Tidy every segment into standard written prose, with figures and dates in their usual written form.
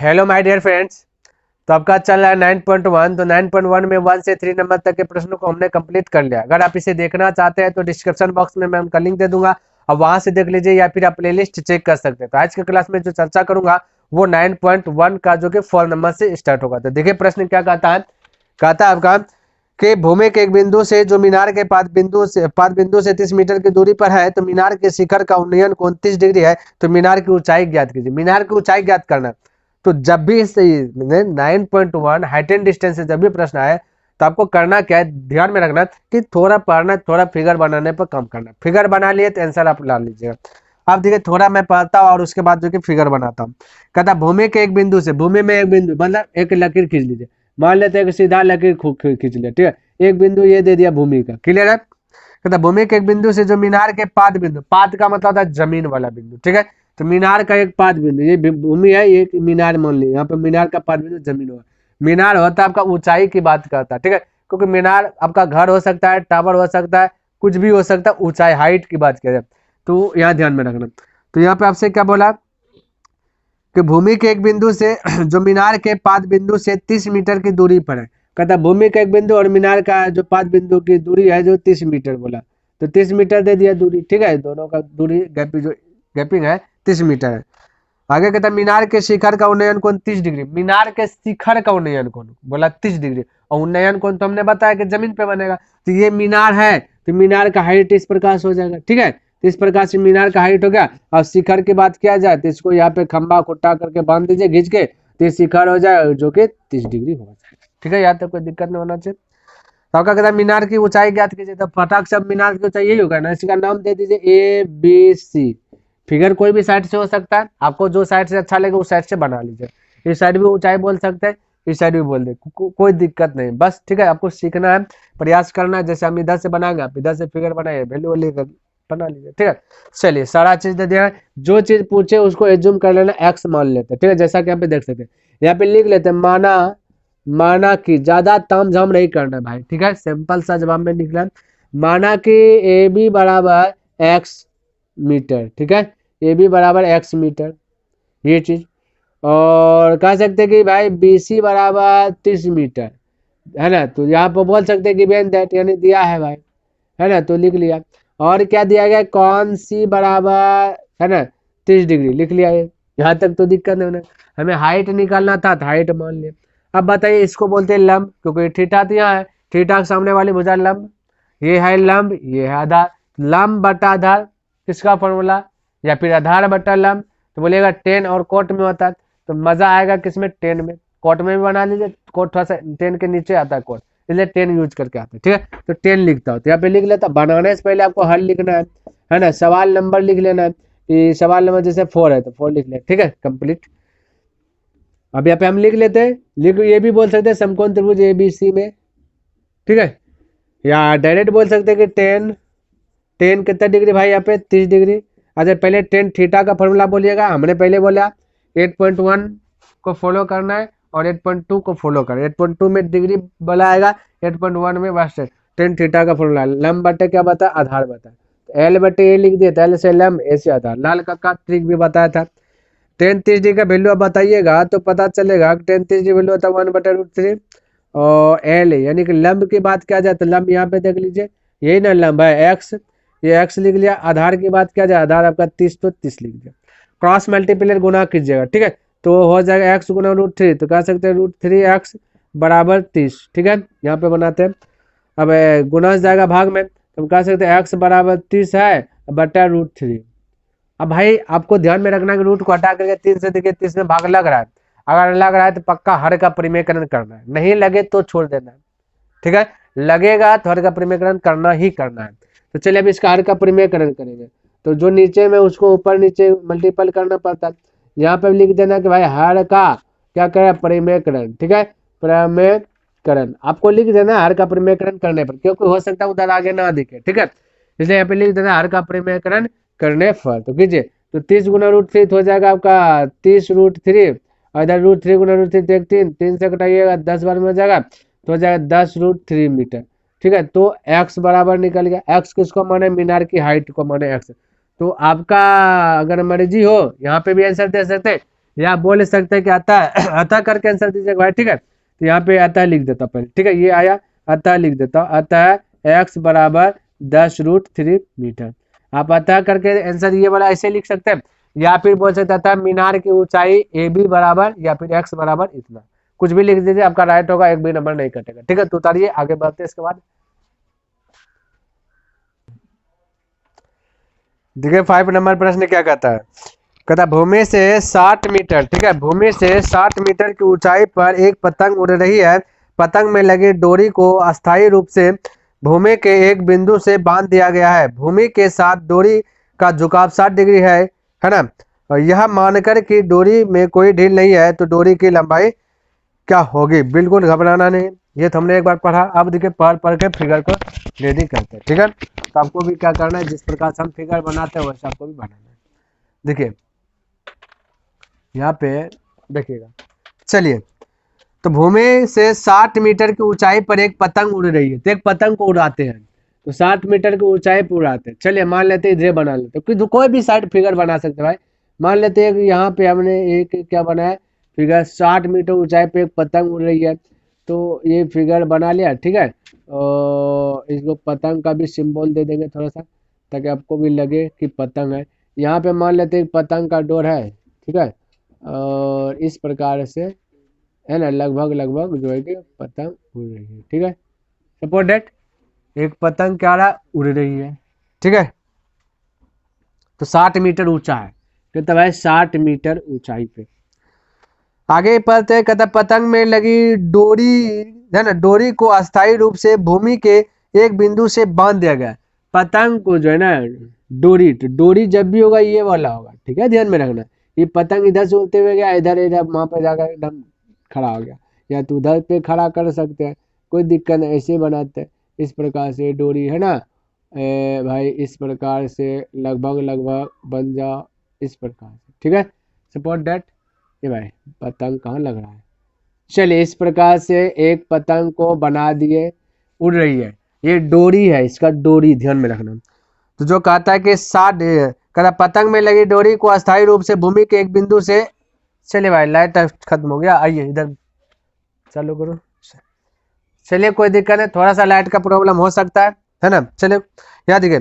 Hello my dear friends. तो आपका चल रहा है 9.1। तो 9.1 में 1 से 3 नंबर तक के प्रश्नों को हमने कंप्लीट कर लिया। अगर आप इसे देखना चाहते हैं तो डिस्क्रिप्शन बॉक्स में मैं उनका लिंक दे दूंगा, और वहां से देख लीजिए या फिर आप प्लेलिस्ट चेक कर सकते हैं। तो आज के क्लास में जो चर्चा करूंगा वो 9.1 का जो कि 4 नंबर से स्टार्ट होगा। तो देखिए प्रश्न क्या कहता है। कहता है आपका कि भूमि के एक बिंदु से जो मीनार के पाद बिंदु से 30 मीटर की दूरी पर है, तो मीनार के शिखर का उन्नयन कोण 30 डिग्री है। तो मीनार की ऊंचाई ज्ञात कीजिए। मीनार की ऊंचाई ज्ञात करना। तो जब भी इस 9.1 हाइट एंड डिस्टेंस से जब भी प्रश्न आए तो आपको करना क्या है, ध्यान में रखना कि थोड़ा पढ़ना, थोड़ा फिगर बनाने पर कम करना। फिगर बना लिए तो आंसर आप ला लीजिएगा। आप देखिए थोड़ा मैं पढ़ता हूँ और उसके बाद जो कि फिगर बनाता हूँ। कहता भूमि के एक बिंदु से, भूमि में एक बिंदु मतलब एक लकीर खींच लीजिए। मान लेते हैं कि सीधा लकीर खींच लिया, ठीक है। एक बिंदु ये दे दिया भूमि का, क्लियर है। कहता भूमि के एक बिंदु से जो मीनार के पाद बिंदु, पाद का मतलब होता है जमीन वाला बिंदु, ठीक है। तो मीनार का एक पाद बिंदु, ये भूमि है, ये मीनार मान लीजिए। यहाँ पे मीनार का पाद बिंदु जमीन होगा। मीनार होता है आपका ऊंचाई की बात करता है, ठीक है। क्योंकि मीनार आपका घर हो सकता है, टावर हो सकता है, कुछ भी हो सकता है, ऊंचाई हाइट की बात किया जाए तो यहाँ ध्यान में रखना। तो यहाँ पे आपसे क्या बोला कि भूमि के एक बिंदु से जो मीनार के पाद बिंदु से 30 मीटर की दूरी पर है। कहता भूमि का एक बिंदु और मीनार का जो पाद बिंदु की दूरी है जो 30 मीटर बोला, तो 30 मीटर दे दिया दूरी, ठीक है। दोनों का दूरी गैपिंग है 30 मीटर है। आगे कहता मीनार के शिखर का उन्नयन कोण 30 डिग्री। मीनार के शिखर का उन्नयन कोण बोला 30 डिग्री, और उन्नयन कोण तो हमने बताया कि जमीन पे बनेगा। तो ये मीनार है तो मीनार का हाइट इस प्रकार से हो जाएगा, ठीक है। तो इस प्रकार से मीनार का हाइट हो गया। और शिखर की बात किया जाए तो इसको यहाँ पे खंबा खुट्टा करके बांध दीजिए घींच के, तो शिखर हो जाए जो कि 30 डिग्री हो जाए, ठीक है। यहाँ तक कोई दिक्कत नहीं होना चाहिए। तो आपका कहता है मीनार की ऊंचाई ज्ञात कीजिए। तो फटाक से मीनार की ऊंचाई यही होगा ना, इसका नाम दे दीजिए ABC। फिगर कोई भी साइड से हो सकता है, आपको जो साइड से अच्छा लगे उस साइड से बना लीजिए। इस साइड भी ऊंचाई बोल सकते हैं, इस साइड भी बोल दे, कोई दिक्कत नहीं, बस ठीक है। आपको सीखना है, प्रयास करना है। जैसे हम इधर से बनाएंगे, आप इधर से फिगर बनाइए, वैल्यू लेकर बना लीजिए, ठीक है। चलिए सारा चीज दे दिया है। जो चीज पूछे उसको एज्यूम कर लेना, एक्स मान लेते हैं, ठीक है। जैसा कि यहाँ पे देख सकते हैं, यहाँ पे लिख लेते हैं माना, माना कि, ज्यादा तामझाम नहीं करना भाई, ठीक है। सिंपल सा जवाब में निकला, माना कि AB बराबर x मीटर, ठीक है। AB बराबर x मीटर, ये चीज। और कह सकते हैं कि भाई BC बराबर 30 मीटर, है ना। तो यहाँ पर बोल सकते हैं कि बेन दैट, यानी दिया है भाई, है ना, तो लिख लिया। और क्या दिया गया, कौन सी बराबर, है ना, 30 डिग्री लिख लिया। ये यहाँ तक तो दिक्कत नहीं होना। हमें हाइट निकालना था तो हाइट मान लिया। अब बताइए इसको बोलते हैं लंब, क्योंकि थीटा तो यहाँ है, थीटा के सामने वाली भुजा लंब, ये है लंब, ये है आधार। लंब बटा आधार किसका फॉर्मूला, या फिर आधार बटा लंब, तो बोलिएगा 10 और कोट में होता है। तो मजा आएगा किसमें, 10 में। कोट में भी बना लीजिए, कोट थोड़ा सा 10 के नीचे आता है कोट, इसलिए 10 यूज करके आता है, ठीक है। तो 10 लिखता हो, तो यहाँ पे लिख लेता। बनाने से पहले आपको हल लिखना है ना। सवाल नंबर लिख लेना है कि सवाल नंबर जैसे 4 है तो 4 लिख ले, ठीक है, कंप्लीट। अब यहाँ पे हम लिख लेते हैं, लिख ये भी बोल सकते हैं समकोण त्रिभुज ABC में, ठीक है। या डायरेक्ट बोल सकते हैं कि 10 कितना डिग्री भाई, यहाँ पे 30 डिग्री। अच्छा पहले 10 थीटा का फॉर्मूला बोलिएगा। हमने पहले बोला 8.1 को फॉलो करना है और 8.2 को फॉलो करना है। 8.2 में डिग्री बोला आएगा, 8.1 में बस 10 थीटा का फॉर्मूला। लंब बटे क्या बता, आधार बता। L बटे ए लिख दिया, L से लंब, ए से आधार। लाल का ट्रिक भी बताया था। 10 30 डिग्री का वैल्यू आप बताइएगा तो पता चलेगा 10 30 डिग्री वैल्यू होता है 1/√3। और L यानी कि लंब की बात किया जाए तो लंब यहाँ पे देख लीजिए, यही ना लंब है x, ये x लिख लिया। आधार की बात किया जाए, आधार आपका 30 तो 30 लिख दिया। क्रॉस मल्टीप्लाई गुना कीजिएगा, ठीक है, तो हो जाएगा x गुना √3। तो कह सकते हैं √3x बराबर 30, ठीक है। यहाँ पे बनाते हैं। अब गुना से जाएगा भाग में, तो हम कह सकते हैं x बराबर 30 है बटा √3। अब भाई आपको ध्यान में रखना कि रूट को हटा करके 3 से देखिए 30 में भाग लग रहा है। अगर लग रहा है तो पक्का हर का परिमेयकरण करना है, नहीं लगे तो छोड़ देना है, ठीक है। लगेगा तो हर का परिमेयकरण करना ही करना है। तो चलिए अब इसका हर का परिमेयकरण करेंगे। तो जो नीचे में उसको ऊपर नीचे मल्टीपल करना पड़ता है। यहाँ पे लिख देना कि भाई हर का क्या करे, परिमेयकरण, ठीक है, परिमेयकरण आपको लिख देना हर का परिमेयकरण करने पर, क्योंकि हो सकता है उधर आगे ना दिखे, ठीक है। इसलिए यहाँ पे लिख देना हर का परिमेयकरण करने पर। तो कीजिए, तो 30 गुना √3 हो जाएगा आपका 30 √3, और इधर √3 गुना √3 तो 3 से कटाइएगा 10 बार में हो जाएगा, तो हो जाएगा 10 √3 मीटर, ठीक है। तो x बराबर निकल गया। x किसको माने, मीनार की हाइट को माने x। तो आपका अगर मर्जी हो यहाँ पे भी आंसर दे सकते हैं, या आप बोल सकते हैं कि अतः अतः करके आंसर दीजिएगा भाई, ठीक है। तो यहाँ पे अतः लिख देता हूँ पहले, ठीक है, ये आया, अतः लिख देता हूँ, अतः x बराबर 10√3 मीटर। आप अतः करके आंसर ये वाला ऐसे लिख सकते हैं, या फिर बोल सकते अतः मीनार की ऊंचाई AB बराबर, या फिर x बराबर इतना, कुछ भी लिख दीजिए, आपका राइट होगा, एक भी नंबर नहीं कटेगा, ठीक है। तो उतारिए, आगे बढ़ते हैं। इसके बाद देखिए 5 नंबर प्रश्न क्या कहता है, कहता भूमि से 60 मीटर, ठीक है, भूमि से 60 मीटर की ऊंचाई पर एक पतंग उड़ रही है। पतंग में लगी डोरी को अस्थायी रूप से भूमि के एक बिंदु से बांध दिया गया है। भूमि के साथ डोरी का झुकाव 60 डिग्री है ना। और यह मानकर कि डोरी में कोई ढील नहीं है, तो डोरी की लंबाई क्या होगी। बिल्कुल घबराना नहीं, ये तो हमने एक बार पढ़ा। अब देखिए पढ़ पढ़ के फिगर को रेडी करते हैं, ठीक है। तो आपको भी क्या करना है, जिस प्रकार से हम फिगर बनाते हैं वैसे आपको भी बनाना है। देखिए यहाँ पे देखिएगा, चलिए, तो भूमि से 60 मीटर की ऊंचाई पर एक पतंग उड़ रही है, तो एक पतंग को उड़ाते हैं, तो 60 मीटर की ऊंचाई पर उड़ाते हैं। चलिए मान लेते हैं इधर बना लेते हैं, तो कोई भी साइड फिगर बना सकते हैं भाई। मान लेते हैं कि यहाँ पे हमने एक क्या बनाया, फिगर 60 मीटर ऊंचाई पे एक पतंग उड़ रही है, तो ये फिगर बना लिया, ठीक है। और इसको पतंग का भी सिंबल दे देंगे थोड़ा सा, ताकि आपको भी लगे कि पतंग है। यहाँ पे मान लेते हैं पतंग का डोर है, ठीक है, और इस प्रकार से है ना, लगभग लगभग जो है कि पतंग उड़ रही है, ठीक है। सपोज डेट एक पतंग क्या रहा, उड़ रही है, ठीक है। तो 60 मीटर ऊंचा है, कहता है 60 मीटर ऊंचाई पे। आगे पढ़ते कहता पतंग में लगी डोरी है ना, डोरी को अस्थायी रूप से भूमि के एक बिंदु से बांध दिया गया। पतंग को जो है ना डोरी, तो डोरी जब भी होगा ये वाला होगा, ठीक है, ध्यान में रखना। ये पतंग इधर से उड़ते हुए गया, इधर इधर वहां पे जाकर एकदम खड़ा हो गया, या तो उधर पे खड़ा कर सकते हैं, कोई दिक्कत नहीं, ऐसे बनाते हैं। इस प्रकार से डोरी है ना भाई, इस प्रकार से लगभग लगभग बन जाओ, इस प्रकार से, ठीक है। सपोर्ट डेट ये भाई पतंग कहाँ लग रहा है। चलिए इस प्रकार से एक पतंग को बना दिए, उड़ रही है, ये डोरी है, इसका डोरी ध्यान में रखना। तो जो कहता है कि 60 कहता पतंग में लगी डोरी को अस्थायी रूप से भूमि के एक बिंदु से, चलिए भाई लाइट खत्म हो गया, आइए इधर चालू करो। चलिए कोई दिक्कत नहीं, थोड़ा सा लाइट का प्रॉब्लम हो सकता है ना। चलिए यहाँ देखिए,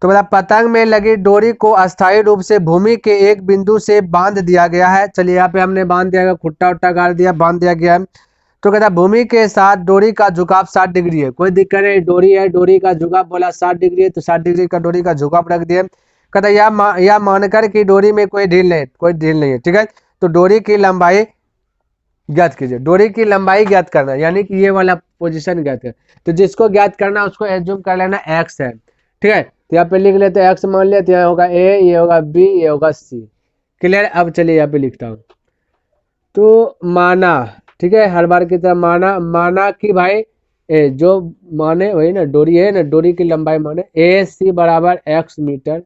तो बोला पतंग में लगी डोरी को अस्थायी रूप से भूमि के एक बिंदु से बांध दिया गया है। चलिए यहाँ पे हमने बांध दिया गया, खुट्टा उट्टा गाड़ दिया, बांध दिया गया है। तो कहता भूमि के साथ डोरी का झुकाव 60 डिग्री है, कोई दिक्कत नहीं, डोरी है, डोरी का झुकाव बोला 60 डिग्री है, तो 60 डिग्री का डोरी का झुकाव रख दिया। कहता यह मानकर कि डोरी में कोई ढील नहीं, कोई ढील नहीं है, ठीक है। तो डोरी की लंबाई ज्ञात कीजिए, डोरी की लंबाई ज्ञात करना, यानी कि ये वाला पोजीशन ज्ञात कर, तो जिसको ज्ञात करना उसको एज्यूम कर लेना एक्स है, ठीक है। तो यहाँ पे लिख लेते हैं एक्स, मान लिया, तो यहाँ होगा ए, ये होगा बी, ये होगा सी, क्लियर। अब चलिए यहाँ पे लिखता हूँ, तो माना, ठीक है, हर बार की तरह माना कि भाई ए जो माने वही ना, डोरी है ना, डोरी की लंबाई माने ए सी बराबर एक्स मीटर,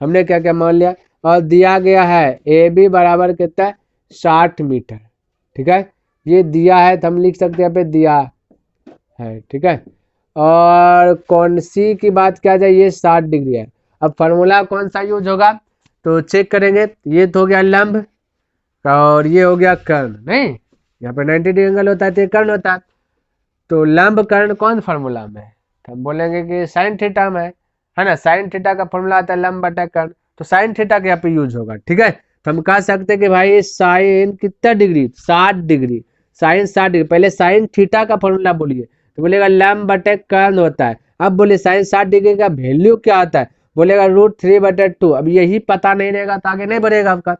हमने क्या क्या मान लिया, और दिया गया है ए बी बराबर कितना है 60 मीटर, ठीक है। ये दिया है तो हम लिख सकते हैं यहाँ पे दिया है, ठीक है। और कौन सी की बात किया जाए, ये 60 डिग्री है। अब फार्मूला कौन सा यूज होगा, तो चेक करेंगे। ये तो हो गया लंब, और ये हो गया कर्ण, नहीं यहाँ पे 90 डिग्री एंगल होता है तो ये कर्ण होता है। तो लंब कर्ण कौन फार्मूला में है, तो हम बोलेंगे कि साइन थीटा में है ना, साइन थीटा का फार्मूला आता है लंब बटा कर्ण, तो साइन थीटा के यहाँ पे यूज होगा, ठीक है। तो हम कह सकते हैं कि भाई साइन कितना डिग्री, 60 डिग्री, साइन 60 डिग्री। पहले साइन थीटा का फॉर्मूला बोलिए, तो बोलेगा लंब बटे कर्ण होता है। अब बोले साइन 60 डिग्री का वैल्यू क्या होता है, बोलेगा √3/2। अब यही पता नहीं रहेगा तो आगे नहीं बढ़ेगा आपका,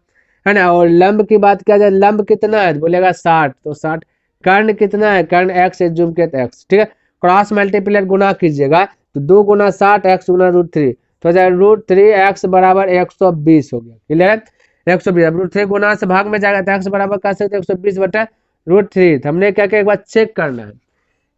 है ना। और लंब की बात किया जाए, लंब कितना है, बोलेगा 60, तो 60। कर्ण कितना है, कर्ण एक्स एज्यूम के एक्स, ठीक है। क्रॉस मल्टीप्लाई गुना कीजिएगा, तो 2 गुना 60 एक्स गुना √3, तो √3x बराबर 120 हो गया, क्लियर। 120, अब √3 गुना से भाग में जाएगा तो एक्स बराबर कर सकते 120/√3। हमने क्या क्या एक बार चेक करना है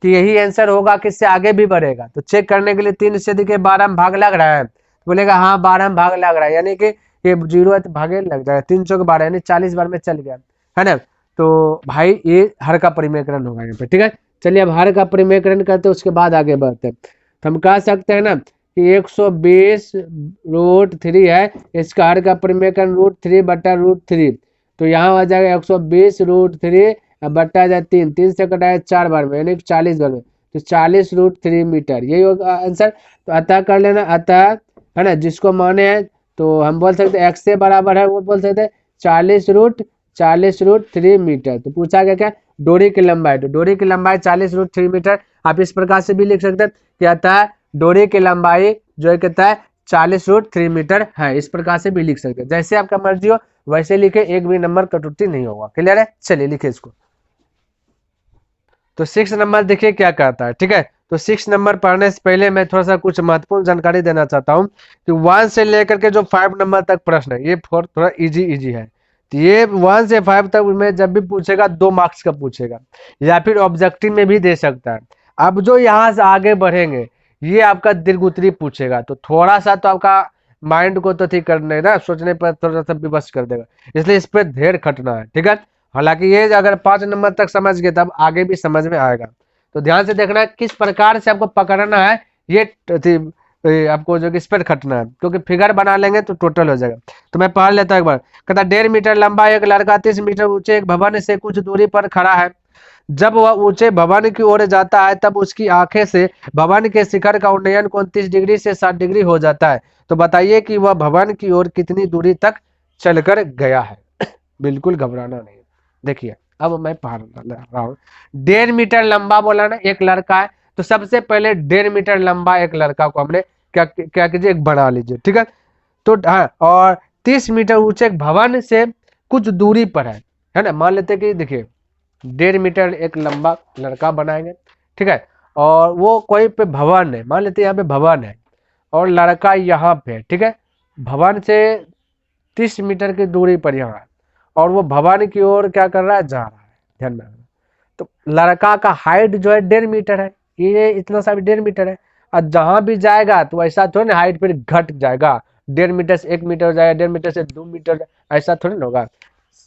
कि यही आंसर होगा, किससे आगे भी बढ़ेगा। तो चेक करने के लिए 3 से देखिए 12 में भाग लग रहा है, तो बोलेगा हाँ 12 में भाग लग रहा है, यानी कि ये 0 है तो भागे लग जाएगा, 3 चौक 12 यानी 40 बार में चल गया, है ना। तो भाई ये हर का परिमेयकरण होगा यहाँ पे, ठीक है। चलिए अब हर का परिमेयकरण करते हैं, उसके बाद आगे बढ़ते हैं। तो हम कह सकते हैं ना कि 120√3 है, इसका हर का परिमेयकरण √3/√3, तो यहाँ आ जाएगा 120√3 बट्टा जाए 3, 3 से कटाया 4 बार में, यानी 40 बार में, तो 40√3 मीटर, यही होगा आंसर। तो अतः कर लेना, अतः है ना, जिसको माने हैं तो हम बोल सकते हैं x से बराबर है, वो बोल सकते हैं 40√3 मीटर। तो पूछा गया क्या, डोरी की लंबाई, तो डोरी की लंबाई 40√3 मीटर। आप इस प्रकार से भी लिख सकते हैं कि अतः डोरी की लंबाई जो है कहता है 40√3 मीटर है, इस प्रकार से भी लिख सकते हैं। जैसे आपका मर्जी हो वैसे लिखे, एक भी नंबर कटौती नहीं होगा। क्लियर है, चलिए लिखे इसको। तो 6 नंबर देखिए क्या कहता है, ठीक है। तो 6 नंबर पढ़ने से पहले मैं थोड़ा सा कुछ महत्वपूर्ण जानकारी देना चाहता हूँ कि 1 से लेकर के जो 5 नंबर तक प्रश्न है, ये थोड़ा इजी है। तो ये 1 से 5 तक में जब भी पूछेगा 2 मार्क्स का पूछेगा, या फिर ऑब्जेक्टिव में भी दे सकता है। अब जो यहाँ से आगे बढ़ेंगे ये आपका दीर्घ उत्तरी पूछेगा, तो थोड़ा सा तो आपका माइंड को तो ठीक करने ना, सोचने पर थोड़ा सा विवश कर देगा, इसलिए इस पर ढेर खटना है, ठीक है। हालांकि ये अगर 5 नंबर तक समझ गए तब आगे भी समझ में आएगा। तो ध्यान से देखना किस प्रकार से आपको पकड़ना है, ये आपको जो कि इस पर खटना है, क्योंकि फिगर बना लेंगे तो टोटल हो जाएगा। तो मैं पढ़ लेता हूं एक बार। कहता 1.5 मीटर लंबा एक लड़का 30 मीटर ऊंचे एक भवन से कुछ दूरी पर खड़ा है। जब वह ऊंचे भवन की ओर जाता है तब उसकी आंखें से भवन के शिखर का उन्नयन कोण 30 डिग्री से 60 डिग्री हो जाता है। तो बताइए कि वह भवन की ओर कितनी दूरी तक चलकर गया है। बिल्कुल घबराना नहीं। देखिए अब मैं पढ़ रहा हूँ। 1.5 मीटर लंबा बोला ना एक लड़का है, तो सबसे पहले 1.5 मीटर लंबा एक लड़का को हमने क्या कीजिए, एक बना लीजिए, ठीक है। तो हाँ, और 30 मीटर ऊंचे एक भवन से कुछ दूरी पर है ना। मान लेते कि देखिए 1.5 मीटर एक लंबा लड़का बनाएंगे, ठीक है, और वो कोई पे भवन है, मान लेते यहाँ पे भवन है और लड़का यहाँ पे, ठीक है। भवन से 30 मीटर की दूरी पर यहाँ है और वो भवन की ओर क्या कर रहा है, जा रहा है, ध्यान में। तो लड़का का हाइट जो है 1.5 मीटर है, ये इतना सा भी 1.5 मीटर है, और जहां भी जाएगा तो ऐसा थोड़ी ना हाइट फिर घट जाएगा, 1.5 मीटर से 1 मीटर जाएगा, 1.5 मीटर से 2 मीटर, ऐसा थोड़ी ना होगा।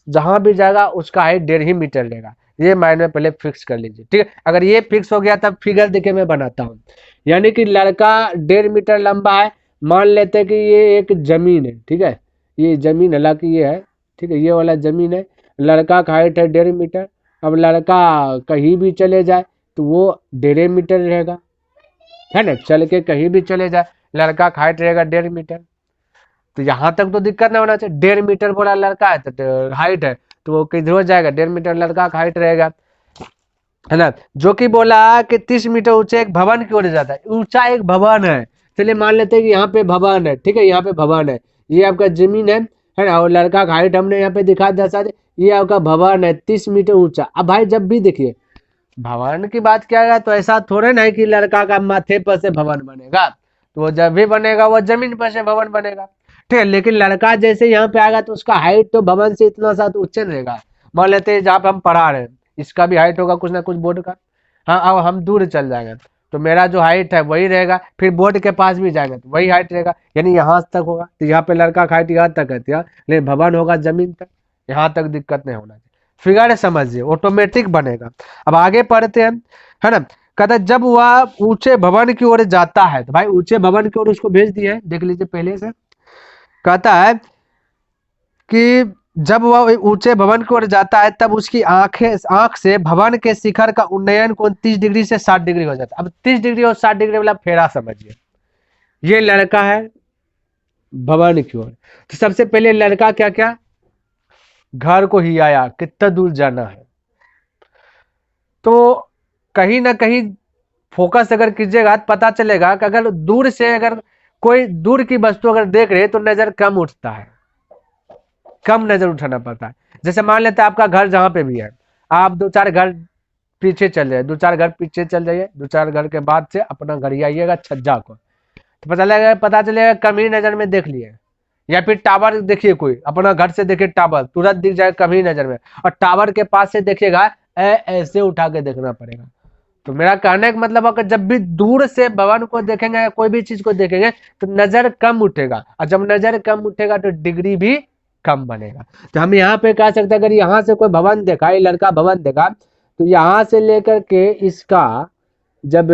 जहां भी जाएगा उसका हाइट 1.5 ही मीटर लेगा, ये माइंड में पहले फिक्स कर लीजिए, ठीक है। अगर ये फिक्स हो गया तब फिगर देखिए मैं बनाता हूँ। यानी कि लड़का 1.5 मीटर लंबा है, मान लेते हैं कि ये एक जमीन है, ठीक है, ये जमीन हालांकि ये है, ठीक है, ये वाला जमीन है। लड़का का हाइट है 1.5 मीटर। अब लड़का कहीं भी चले जाए तो वो 1.5 मीटर रहेगा, है ना, चल के कहीं भी चले जाए लड़का का हाइट रहेगा 1.5 मीटर। तो यहाँ तक तो दिक्कत नहीं होना चाहिए। 1.5 मीटर बोला लड़का है तो हाइट है, तो वो किधर हो जाएगा, 1.5 मीटर लड़का का हाइट रहेगा, है ना। जो कि बोला कि 30 मीटर ऊंचे एक भवन की ओर जाता है, ऊंचा एक भवन है, चलिए मान लेते हैं कि यहाँ पे भवन है, ठीक है, यहाँ पे भवन है, ये आपका जमीन है ना, और लड़का का हाइट हमने यहाँ पे दिखा दिया, ये आपका भवन है 30 मीटर ऊंचा। अब भाई जब भी देखिए भवन की बात किया गया तो ऐसा थोड़े ना है कि लड़का का माथे पर से भवन बनेगा, तो वो जब भी बनेगा वो जमीन पर से भवन बनेगा, ठीक है। लेकिन लड़का जैसे यहाँ पे आएगा तो उसका हाइट तो भवन से इतना सा तो उच्च रहेगा। मान लेते हैं जहाँ पे हम पढ़ा रहे हैं इसका भी हाइट होगा कुछ ना कुछ बोर्ड का। हाँ, अब हम दूर चल जाएंगे तो मेरा जो हाइट है वही रहेगा, फिर बोर्ड के पास भी जाएंगे तो वही हाइट रहेगा, यानी यहाँ तक होगा। तो यहाँ पे लड़का का हाइट यहाँ तक है, लेकिन भवन होगा जमीन तक, यहाँ तक दिक्कत नहीं होना चाहिए। फिगर समझिए ऑटोमेटिक बनेगा। अब आगे पढ़ते हैं, है ना। कहता है जब वह ऊंचे भवन की ओर जाता है, तो भाई ऊंचे भवन की ओर उसको भेज दिया है, देख लीजिए पहले से। कहता है कि जब वह ऊंचे भवन की ओर जाता है तब उसकी आंख से भवन के शिखर का उन्नयन कोण 30 डिग्री से 60 डिग्री हो जाता है। अब 30 डिग्री और 60 डिग्री वाला फेरा समझिए। ये लड़का है भवन की ओर, तो सबसे पहले लड़का क्या क्या घर को ही आया, कितना दूर जाना है, तो कहीं ना कहीं फोकस अगर कीजिएगा तो पता चलेगा कि अगर दूर से अगर कोई दूर की वस्तु अगर देख रहे तो नजर कम उठता है, कम नजर उठाना पड़ता है। जैसे मान लेते हैं आपका घर जहां पे भी है, आप 2-4 घर पीछे चल जाइए, 2-4 घर पीछे चल जाइए, 2-4 घर के बाद से अपना घर आइएगा छज्जा को, तो पता चलेगा कम ही नजर में देख लिए। या फिर टावर देखिए, कोई अपना घर से देखिए टावर तुरंत दिख जाएगा कम ही नजर में, और टावर के पास से देखिएगा ऐसे उठा के देखना पड़ेगा। तो मेरा कहने का मतलब है कि जब भी दूर से भवन को देखेंगे या कोई भी चीज को देखेंगे तो नजर कम उठेगा, और जब नजर कम उठेगा तो डिग्री भी कम बनेगा। तो हम यहाँ पे कह सकते हैं अगर यहाँ से कोई भवन देखा, ये लड़का भवन देखा, तो यहाँ से लेकर के इसका जब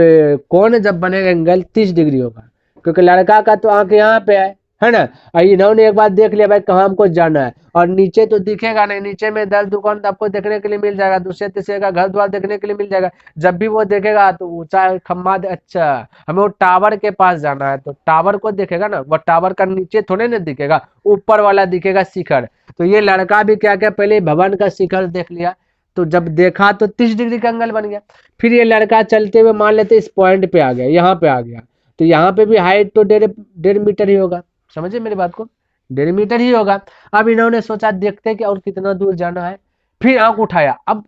कोण जब बनेगा एंगल 30 डिग्री होगा, क्योंकि लड़का का तो आंख यहाँ पे है ना। और इन्होंने एक बार देख लिया भाई कहाँ हमको जाना है, और नीचे तो दिखेगा नहीं, नीचे में 10 दुकान तो आपको देखने के लिए मिल जाएगा, दूसरे तीसरे का घर द्वार देखने के लिए मिल जाएगा। जब भी वो देखेगा तो ऊंचा खम्भा अच्छा हमें वो टावर के पास जाना है, तो टावर को देखेगा ना, वो टावर का नीचे थोड़े ना दिखेगा, ऊपर वाला दिखेगा शिखर। तो ये लड़का भी क्या क्या पहले भवन का शिखर देख लिया, तो जब देखा तो 30 डिग्री का एंगल बन गया। फिर ये लड़का चलते हुए मान लेते इस पॉइंट पे आ गया, यहाँ पे आ गया, तो यहाँ पे भी हाइट तो 1.5 मीटर ही होगा, समझे मेरी बात को, 1.5 मीटर ही होगा। अब इन्होंने सोचा देखते कि और कितना दूर जाना है, फिर आंख उठाया, अब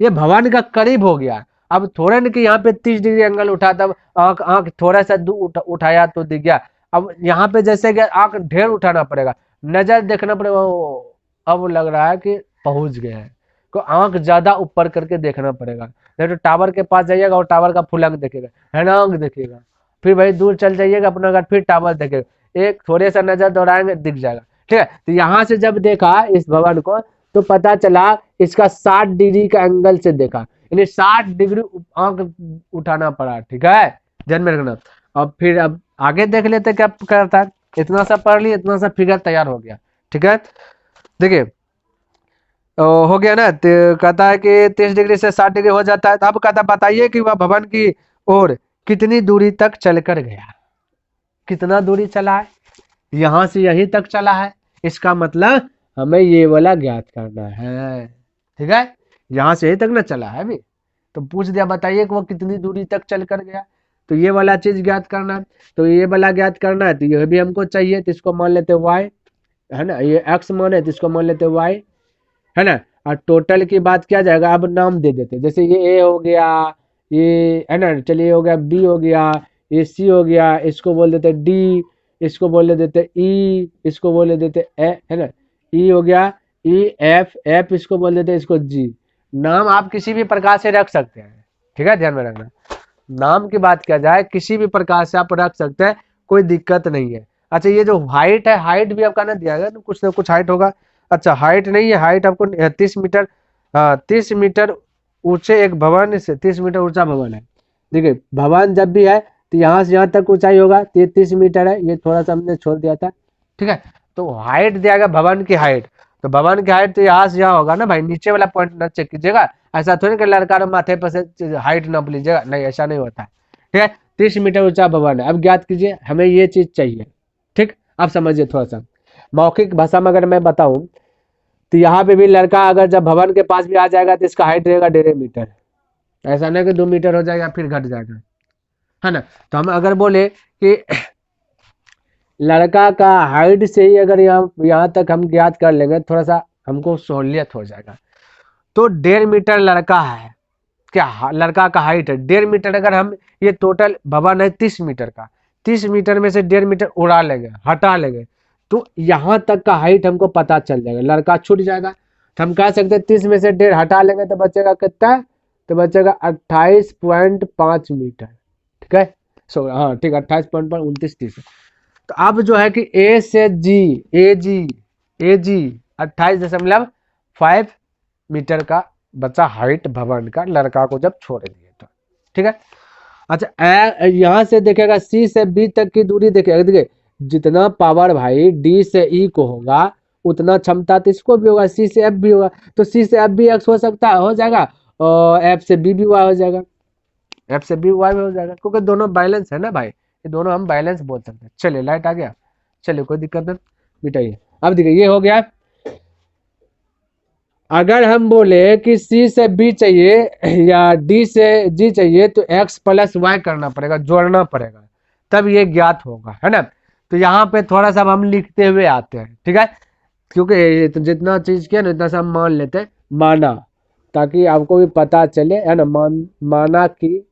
ये भवन का करीब हो गया, अब थोड़ा न कि यहाँ पे 30 डिग्री एंगल उठा, तब आंख आंख थोड़ा सा दूर उठाया तो दिख गया। अब यहाँ पे जैसे कि आंख ढेर उठाना पड़ेगा, नजर देखना पड़ेगा, अब लग रहा है कि पहुंच गए हैं, को आंख ज्यादा ऊपर करके देखना पड़ेगा, नहीं तो टावर के पास जाइएगा और टावर का फुल अंक देखेगा, है ना, अंक देखेगा, फिर भाई दूर चल जाइएगा अपना घर, फिर टावर देखेगा, एक थोड़े सा नजर दौड़ाएंगे दिख जाएगा। ठीक है, तो यहाँ से जब देखा इस भवन को तो पता चला इसका 60 डिग्री का एंगल से देखा, यानी 60 डिग्री आंख उठाना पड़ा। ठीक है, ध्यान में रखना। अब फिर अब आगे देख लेते क्या करता है, इतना सा पढ़ लिया, इतना सा फिगर तैयार हो गया। ठीक है, देखिए हो गया ना, तो कहता है कि 30 डिग्री से 60 डिग्री हो जाता है। तो अब कहता बताइए कि वह भवन की ओर कितनी दूरी तक चलकर गया, कितना दूरी चला है, यहां से यहीं तक चला है, इसका मतलब हमें ये वाला ज्ञात करना है। ठीक है, यहां से यहीं तक ना चला है अभी, तो पूछ दिया बताइए कि वो कितनी दूरी तक चल कर गया, तो ये वाला चीज ज्ञात करना है, तो ये वाला ज्ञात करना है, तो ये भी हमको चाहिए, तो इसको मान लेते वाई, है ना, ये एक्स माने तो इसको मान लेते वाई, है ना। और टोटल की बात किया जाएगा, अब नाम दे देते, जैसे ये ए हो गया, ये है ना, चलिए हो गया बी हो गया, ये सी हो गया, इसको बोल देते डी, इसको बोल देते ई, इसको बोल देते ए, है ना, ई हो गया, ई एफ, एफ इसको बोल देते, इसको जी। नाम आप किसी भी प्रकार से रख सकते हैं। ठीक है, ध्यान में रखना, नाम की बात किया जाए किसी भी प्रकार से आप रख सकते हैं, कोई दिक्कत नहीं है। अच्छा, ये जो हाइट है, हाइट भी आपका ना दिया गया, ना कुछ हाइट होगा। अच्छा, हाइट नहीं है, हाइट आपको 30 मीटर, 30 मीटर ऊंचे एक भवन से 30 मीटर ऊंचा भवन है। देखिए भवन जब भी है तो यहाँ से यहाँ तक ऊंचाई होगा, तो ये 30 मीटर है, ये थोड़ा सा हमने छोड़ दिया था। ठीक है, तो हाइट दिया गया भवन की हाइट, तो भवन की हाइट तो यहाँ से यहाँ होगा ना भाई, नीचे वाला पॉइंट ना चेक कीजिएगा, ऐसा थोड़ी कि लड़का माथे पर से हाइट नाप लीजिएगा, नहीं ऐसा नहीं होता है। ठीक है, 30 मीटर ऊंचा भवन है। अब ज्ञात कीजिए, हमें ये चीज चाहिए। ठीक, अब समझिए थोड़ा सा मौखिक भाषा में अगर मैं बताऊं, तो यहाँ पे भी लड़का अगर जब भवन के पास भी आ जाएगा तो इसका हाइट रहेगा 1.5 मीटर, ऐसा नहीं कि 2 मीटर हो जाएगा फिर घट जाएगा, है ना। तो हम अगर बोले कि लड़का का हाइट से ही अगर यहाँ तक हम ज्ञात कर लेंगे, थोड़ा सा हमको सहूलियत हो जाएगा। तो 1.5 मीटर लड़का है, क्या लड़का का हाइट है 1.5 मीटर, अगर हम ये टोटल भवन है 30 मीटर का, 30 मीटर में से 1.5 मीटर उड़ा लेंगे, हटा लेंगे, तो यहाँ तक का हाइट हमको पता चल जाएगा, लड़का छूट जाएगा। तो हम कह सकते हैं 30 में से 1.5 हटा लेंगे तो बचेगा कितना, तो बचेगा 28.5 मीटर। ठीक है, सो हाँ ठीक है, 28.29 तो अब जो है कि ए से जी, ए जी 28.5 मीटर का बचा हाइट भवन का, लड़का को जब छोड़ दिए तो। ठीक है, अच्छा यहाँ से देखेगा सी से बी तक की दूरी देखेगा, देखिए जितना पावर भाई डी से ई को होगा उतना क्षमता तो इसको भी होगा, सी से एफ भी होगा, तो सी से एफ भी एक्स हो सकता है, हो जाएगा, और एफ से बी भी वाई हो जाएगा, एफ से बी वाई हो जाएगा, क्योंकि दोनों बैलेंस है ना भाई, ये दोनों हम बैलेंस बोल सकते हैं। चलिए लाइट आ गया, चलिए कोई दिक्कत नहीं, मिटाइए। अब देखिए ये हो गया। अगर हम बोले कि सी से बी चाहिए या डी से जी चाहिए, तो एक्स प्लस वाई करना पड़ेगा, जोड़ना पड़ेगा, तब ये ज्ञात होगा, है ना। तो यहाँ पे थोड़ा सा हम लिखते हुए आते हैं। ठीक है, क्योंकि तो जितना चीज किया ना उतना सा हम मान लेते हैं, माना, ताकि आपको भी पता चले, है ना। माना कि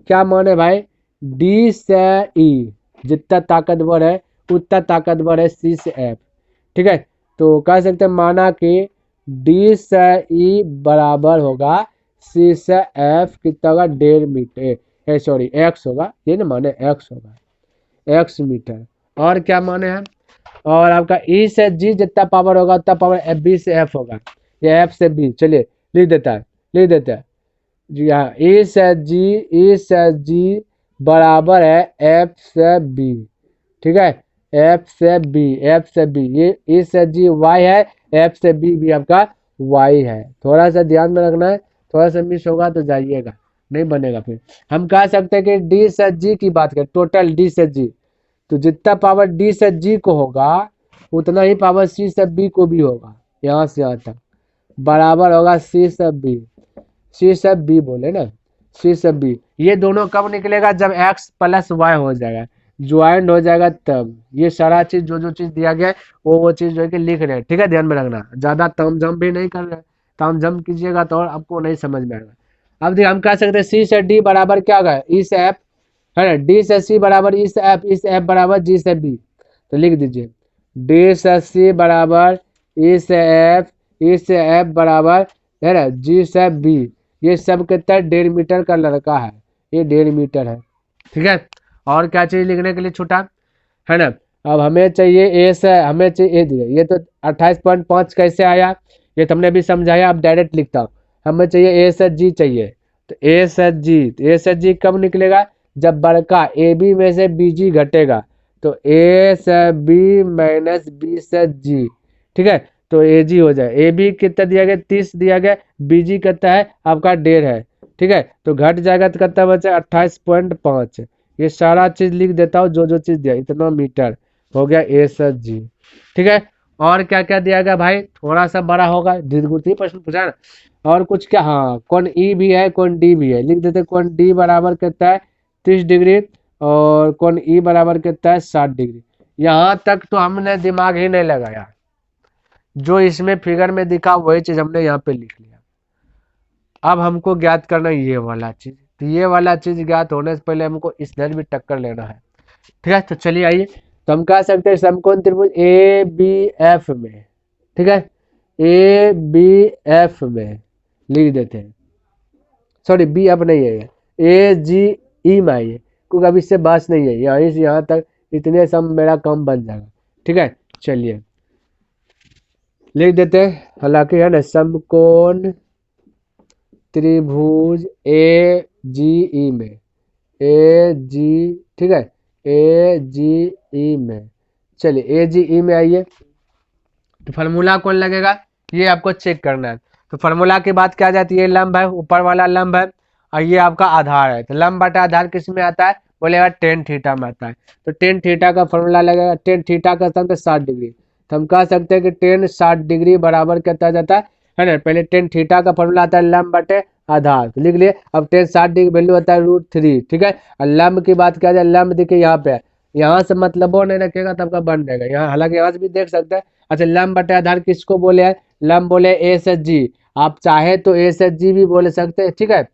क्या माने भाई, डी से ई जितना ताकतवर है उतना ताकतवर है सी से एफ। ठीक है, तो कह सकते हैं माना कि डी से ई बराबर होगा सी से एफ कितना होगा, 1.5 मीटर, सॉरी एक्स होगा, ये ना माने एक्स होगा, एक्स मीटर। और क्या माने हैं, और आपका ई से जी जितना पावर होगा उतना पावर एफ बी से एफ होगा, या एफ से बी, चलिए लिख देता है, लिख देता है जी हाँ, ई से जी बराबर है एफ से बी, ठीक है, एफ से बी, एफ से बी, ये ई से जी वाई है, एफ से बी भी आपका वाई है। थोड़ा सा ध्यान में रखना है, थोड़ा सा मिस होगा तो जाइएगा, नहीं बनेगा फिर। हम कह सकते हैं कि डी से जी की बात करें, टोटल डी से जी, तो जितना पावर डी से जी को होगा उतना ही पावर सी से बी को भी होगा, यहाँ से यहाँ तक बराबर होगा सी से बी, सी से बी बोले ना, सी से बी। ये दोनों कब निकलेगा, जब एक्स प्लस वाई हो जाएगा, ज्वाइंट हो जाएगा तब। ये सारा चीज जो चीज दिया गया है वो चीज जो है कि लिख रहे हैं, ठीक है, ध्यान में रखना, ज्यादा ताम झाम भी नहीं कर रहे, ताम झाम कीजिएगा तो और आपको नहीं समझ में आएगा। अब देखिए हम कह सकते हैं सी से डी बराबर क्या होगा, ई से एफ, है ना, डी से सी बराबर ई से एफ, ई से एफ बराबर जी से बी, तो लिख दीजिए डी से सी बराबर ई से एफ, ई से एफ बराबर, है ना, जी से बी। ये सब कितना 1.5 मीटर का लड़का है, ये 1.5 मीटर है, ठीक है। और क्या चाहिए लिखने के लिए छूटा, है ना। अब हमें चाहिए ए से, हमें चाहिए ए दिए, ये तो 28.5 कैसे आया, ये तुमने भी समझाया, अब डायरेक्ट लिखता हूँ। हमें चाहिए ए से जी चाहिए, तो ए से जी, ए से जी कब निकलेगा, जब बड़का ए बी में से बी जी घटेगा, तो ए से बी माइनस बी से जी, ठीक है, तो ए जी हो जाए। ए बी कितना दिया गया 30 दिया गया, बी जी कितना है आपका 1.5 है, ठीक है, तो घट जाएगा तो कितना बचा 28.5। ये सारा चीज लिख देता हूँ, जो चीज दिया, इतना मीटर हो गया ए से जी, ठीक है। और क्या क्या दिया गया भाई, थोड़ा सा बड़ा होगा, दीर्घवृत्तीय प्रश्न पूछा ना। और कुछ क्या, हाँ कौन ई भी है कौन डी भी है, लिख देते कौन डी बराबर कितना है 30 डिग्री, और कौन ई बराबर कितना है 60 डिग्री। यहाँ तक तो हमने दिमाग ही नहीं लगाया, जो इसमें फिगर में दिखा वही चीज हमने यहाँ पे लिख लिया। अब हमको ज्ञात करना ये वाला चीज, तो ये वाला चीज ज्ञात होने से पहले हमको इधर भी टक्कर लेना है, ठीक है। तो चलिए आइए, तो हम कह सकते हैं समकोण त्रिभुज ए बी एफ में, ठीक है, ए बी एफ में लिख देते हैं, सॉरी बी एफ नहीं है, ए जी ई में आइए, क्योंकि अब इससे बस नहीं है, यहाँ से यहाँ तक इतने सम मेरा काम बन जाएगा, ठीक है। चलिए लिख देते हैं, हालांकि है ना, समकोण त्रिभुज ए जी ई में, ए जी, ठीक है, ए जी ई में, चलिए ए जी ई में आइए, तो फार्मूला कौन लगेगा ये आपको चेक करना है। तो फार्मूला की बात क्या जाती है, लंब है, ऊपर वाला लंब है, और ये आपका आधार है, तो लंब बटा आधार किस में आता है, बोलेगा टेन थीटा में आता है, तो टेन थीटा का फॉर्मूला लगेगा, टेन थीटा का सन 60 डिग्री, तो हम कह सकते हैं कि टेन 60 डिग्री बराबर कितना जाता है ना, पहले टेन थीटा का फॉर्मूला आता है लंब बटे आधार, तो लिख लिए। अब टेन 60 डिग्री वैल्यू होता है √3, ठीक है। और लंब की बात किया जाए, लंब देखिए यहाँ पे है, यहाँ से मतलब वो नहीं रखेगा तब का बन जाएगा, यहाँ हालांकि यहाँ से भी देख सकते हैं। अच्छा लंब बटे आधार किसको बोले हैं, लंब बोले ए से जी, आप चाहे तो ए से जी भी बोल सकते हैं, ठीक है,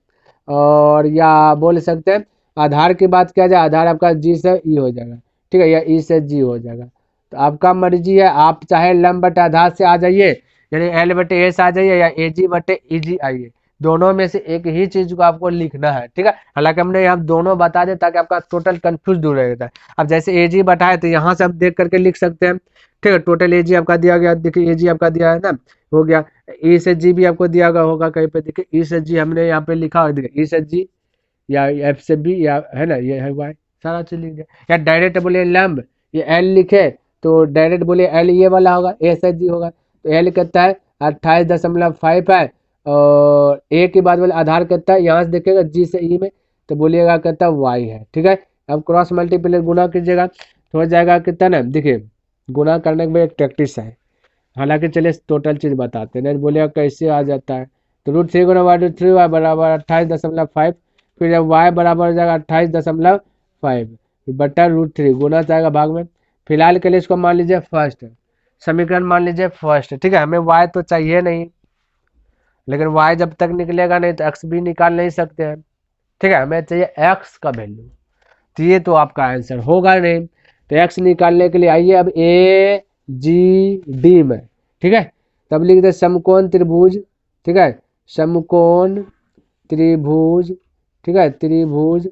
और या बोल सकते हैं आधार की बात किया जाए, आधार आपका जी से ई हो जाएगा, ठीक है, या ई से जी हो जाएगा, तो आपका मर्जी है, आप चाहे लंब बटे आधार से आ जाइए, यानी एल बटे ए से आ जाइए, या ए जी बटे ई जी आइए, दोनों में से एक ही चीज को आपको लिखना है, ठीक है। हालांकि हमने यहाँ दोनों बता दे ताकि आपका टोटल कंफ्यूज दूर रहता है। अब जैसे ए जी बटा है तो यहाँ से आप देख करके लिख सकते हैं, ठीक है, टोटल ए जी आपका दिया गया, देखिए ए जी आपका दिया है ना, हो गया। ई से जी भी आपको दिया गया होगा कहीं पे, देखिए ई से जी हमने यहाँ पे लिखा है, देखिए ई से जी या एफ से बी, या है ना ये है वाई, सारा चीज लिख दिया। या डायरेक्ट बोले लंब, ये एल लिखे तो डायरेक्ट बोले एल ये वाला होगा, ए से जी होगा, तो एल कितना है 28.5 है, और ए की बात बोले आधार कितना है, यहाँ से देखिएगा जी से ई में, तो बोलिएगा कितना वाई है, ठीक है। अब क्रॉस मल्टीप्लाई गुना कीजिएगा तो हो जाएगा कितना ना, देखिए गुना करने के बाद एक प्रैक्टिस है, हालांकि चलिए टोटल चीज बताते हैं, नहीं बोलिएगा कैसे आ जाता है। तो √3 गुना √3 वाई बराबर 28.5, फिर जब वाई बराबर हो जाएगा 28.5 बटा √3 गुना जाएगा भाग में। फिलहाल के लिए इसको मान लीजिए फर्स्ट समीकरण, मान लीजिए फर्स्ट, ठीक है। हमें वाई तो चाहिए नहीं, लेकिन वाई जब तक निकलेगा नहीं तो एक्स भी निकाल नहीं सकते हैं, ठीक है, हमें चाहिए एक्स का वैल्यू, तो ये तो आपका आंसर होगा नहीं, तो एक्स निकालने के लिए आइए अब ए जी डी में, ठीक है, तब लिख दे समकोण त्रिभुज, ठीक है, समकोण त्रिभुज, ठीक है, त्रिभुज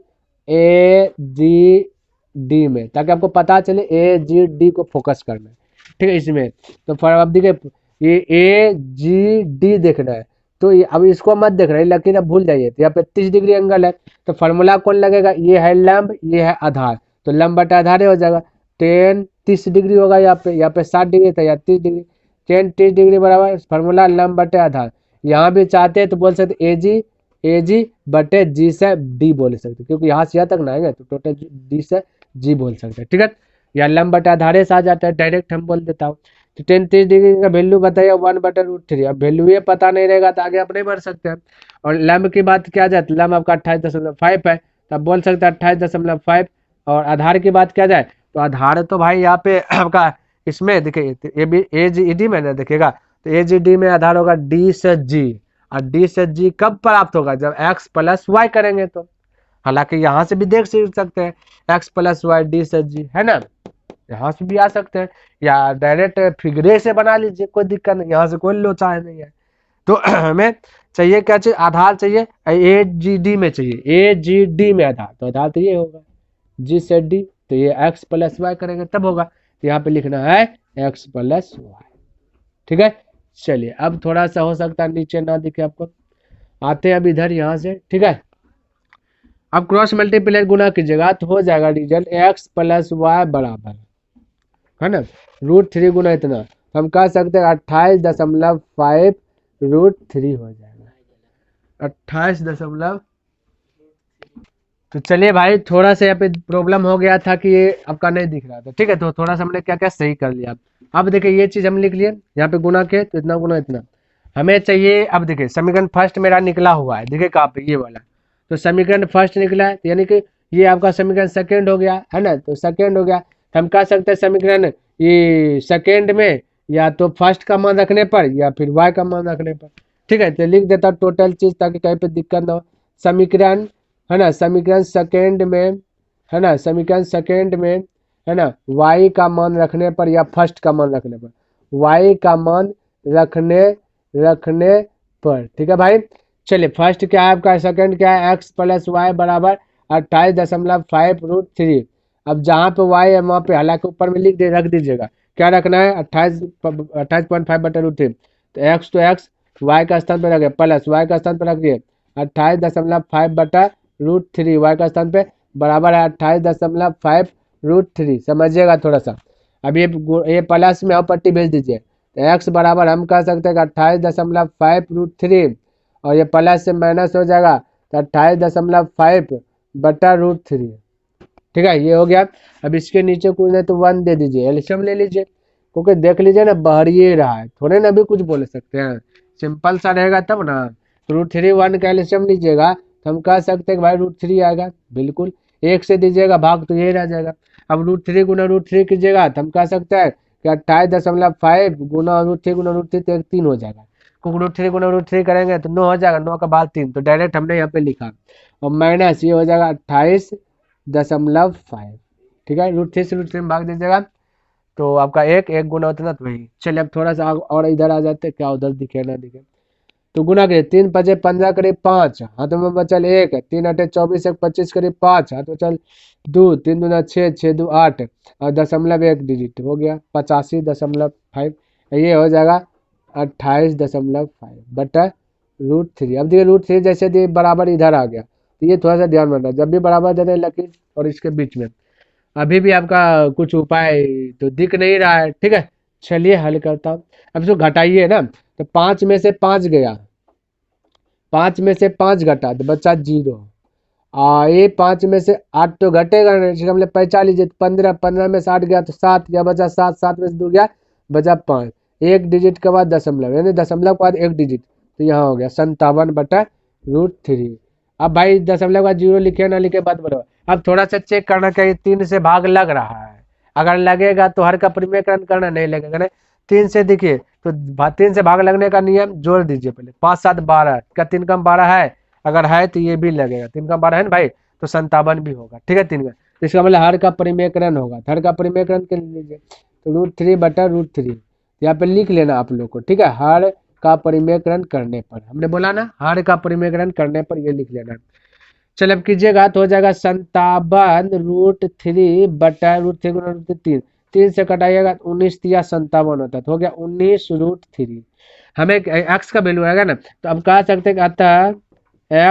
ए जी डी में, ताकि आपको पता चले ए जी डी को फोकस करना है, ठीक है इसमें। तो फिर अब देखिए ये ए जी डी देखना है, तो अब इसको मत देखना है, लेकिन अब भूल जाइए, तो यहाँ पे 30 डिग्री एंगल है, तो फार्मूला कौन लगेगा, ये है लंब ये है आधार, तो लंब बटा आधार हो जाएगा, टेन 30 डिग्री होगा यहाँ पे 60 डिग्री था या 30 डिग्री, टेन 30 डिग्री बराबर फार्मूला लंब बटे आधार। यहाँ भी चाहते हैं तो बोल सकते ए जी बटे जी से डी बोल सकते, क्योंकि यहाँ से यहाँ तक ना आएगा तो टोटल डी से जी बोल सकते हैं, ठीक है। या लंब बटे आधार से आ जाता है, डायरेक्ट हम बोल देता हूँ। तो टेन 30 डिग्री का वैल्यू बताइए 1/√3। अब वैल्यू ये पता नहीं रहेगा तो आगे आप नहीं बढ़ सकते हैं। और लंब की बात क्या जाए तो लंब आपका 28.5 है, तब बोल सकते हैं 28.5। और आधार की बात क्या जाए तो आधार तो भाई यहाँ पे आपका इसमें देखिए ए जी डी में ना देखिएगा, तो ए जी डी में आधार होगा डी से जी, और डी से जी कब प्राप्त होगा जब x + y करेंगे तो। हालांकि यहाँ से भी देख सकते हैं x + y डी से जी, है ना, यहाँ से भी आ सकते हैं, या डायरेक्ट फिगरे से बना लीजिए, कोई दिक्कत नहीं, यहाँ से कोई लोचा नहीं है। तो हमें चाहिए क्या चाहिए, आधार चाहिए ए जी डी में चाहिए, ए जी डी में आधार, तो आधार तो ये होगा जी से डी, तो ये x + y करेंगे तब होगा, तो यहाँ पे लिखना है x + y, ठीक है। चलिए अब थोड़ा सा हो सकता है नीचे ना दिखे आपको, आते हैं अब इधर यहाँ से, ठीक है। अब क्रॉस मल्टीप्लाई गुना कीजिएगा तो हो जाएगा रिजल्ट x + y बराबर, है ना, √3 गुना इतना, तो हम कह सकते हैं 28.5 √3 हो जाएगा 28 तो चलिए भाई थोड़ा सा यहाँ पे प्रॉब्लम हो गया था कि ये आपका नहीं दिख रहा था, ठीक है, तो थोड़ा सा हमने क्या क्या सही कर लिया। अब देखिए ये चीज हम लिख लिए, यहाँ पे गुना के तो इतना गुना इतना हमें चाहिए। अब देखिए समीकरण फर्स्ट मेरा निकला हुआ है, देखिए कहाँ पे ये वाला, तो समीकरण फर्स्ट निकला है, यानी कि ये आपका समीकरण सेकेंड हो गया, है ना, तो सेकेंड हो गया, तो हम कह सकते हैं समीकरण ये सेकेंड में या तो फर्स्ट का मान रखने पर या फिर वाई का मान रखने पर, ठीक है, तो लिख देता टोटल चीज ताकि कहीं पे दिक्कत ना हो। समीकरण, है ना, समीकरण सेकेंड में, है ना, समीकरण सेकेंड में, है ना, y का मान रखने पर या फर्स्ट का मान रखने पर, y का मान रखने पर, ठीक है भाई। चलिए फर्स्ट क्या है आपका, सेकेंड क्या है, x + y बराबर 28.5 √3। अब जहाँ पे y है वहाँ पे हालांकि ऊपर में रख दीजिएगा, क्या रखना है 28.5/√3, तो x तो x, y का स्थान पर रखे प्लस y का स्थान पर रख दिए 28.5/√3, y का स्थान पे बराबर है 28.5 √3, समझिएगा थोड़ा सा। अब ये प्लस में आप पट्टी भेज दीजिए, तो x बराबर हम कह सकते हैं 28.5 √3, और ये प्लस से माइनस हो जाएगा तो 28.5/√3, ठीक है, ये हो गया। अब इसके नीचे कुछ नहीं तो 1 दे दीजिए, एलसीएम ले लीजिए, क्योंकि देख लीजिए ना बाहर ये रहा है, थोड़े ना भी कुछ बोल सकते हैं, सिंपल सा रहेगा तब ना। √3 1 का एलसीएम लीजिएगा तो हम कह सकते हैं भाई √3 आएगा, बिल्कुल, एक से दीजिएगा भाग तो ये रह जाएगा। अब √3 गुना √3 कीजिएगा तो हम कह सकते हैं कि 28.5 गुना √3 गुना √3 तो 3 हो जाएगा, क्योंकि √3 गुना √3 करेंगे तो 9 हो जाएगा, 9 का बाद 3, तो डायरेक्ट हमने यहाँ पे लिखा, और माइनस ये हो जाएगा 28.5, ठीक है, √3 से √3 में भाग दीजिएगा तो आपका एक गुना उतना तो वही। चलिए अब थोड़ा सा और इधर आ जाते, क्या उधर दिखे ना दिखे, तो गुना करिए 3 × 5 = 15 करीब 5, हाथों में बचल 1, 3 × 8 = 24, 1 = 25 करीब 5, हाथ में चल 2, 3 × 2 = 6, 6 × 2 = 8, और दशमलव 1 डिजिट हो गया 85.5, ये हो जाएगा 28.5/√3। अब देखिए √3 जैसे दिए बराबर इधर आ गया, तो ये थोड़ा सा ध्यान रखना, जब भी बराबर दे दें लकीर और इसके बीच में। अभी भी आपका कुछ उपाय तो दिख नहीं रहा है, ठीक है, चलिए हल करता हूँ। अब इसको घटाइए ना, तो 5 में से 5 गया, 5 में से 5 घटा तो बचा 0, ये 5 में से 8 तो घटेगा नहीं, इसका मतलब 45, 15, 15 में से 8 गया तो 7 गया, बचा 7, 7 में से 2 गया बचा 5, एक डिजिट के बाद दशमलव, यानी दशमलव के बाद एक डिजिट, तो यहाँ हो गया 57/√3। अब भाई दशमलव का 0 लिखे ना लिखे बात बराबर। अब थोड़ा सा चेक करना चाहिए 3 से भाग लग रहा है, अगर लगेगा तो हर का परिमेयकरण करना, नहीं लगेगा नहीं, 3 से देखिए तो 3 से भाग लगने का नियम जोड़ दीजिए पहले, 5 7 12, क्या 3 कम 12 है, अगर है तो ये भी लगेगा, 3 कम 12 है ना भाई, तो 57 भी होगा, ठीक है, 3 का, तो इसका मतलब हर का परिमेयकरण होगा, हर का परिमेयकरण कर लीजिए, तो √3/√3 यहाँ पे लिख लेना आप लोग को, ठीक है, हर का परिमेयकरण करने पर, हमने बोला ना हर का परिमेयकरण करने पर ये लिख लेना। चल अब कीजिएगा तो हो जाएगा 57√3/√3 गुना √3, 3 से कटाइएगा 19 × 57 होता है, तो हो गया 19√3। हमें x का वैल्यू आएगा ना, तो अब कह सकते हैं कि अतः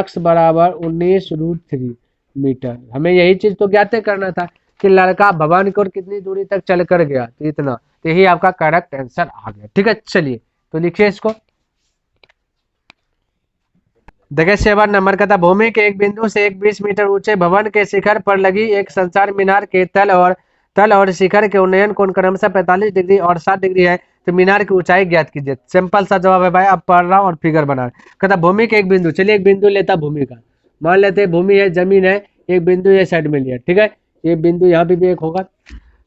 x बराबर 19√3 मीटर, हमें यही चीज तो ज्ञात करना था, कि लड़का भवन की ओर कितनी दूरी तक चल कर गया, तो इतना, तो यही आपका करेक्ट आंसर आ गया। ठीक है, चलिए तो लिखिए इसको। देखिए 7 नंबर का था, भूमि के एक बिंदु से एक 20 मीटर ऊंचे भवन के शिखर पर लगी एक संचार मीनार के तल और शिखर के उन्नयन कोण क्रमशः 45 डिग्री और 60 डिग्री है, तो मीनार की ऊंचाई ज्ञात कीजिए। सिंपल सा जवाब है भाई, अब पढ़ रहा हूँ और फिगर बना रहा हूँ। कहता भूमि के एक बिंदु, चलिए एक बिंदु लेता भूमि का, मान लेते भूमि है, जमीन है, एक बिंदु ये साइड में लिया, ठीक है, ये बिंदु यहाँ पे भी एक होगा,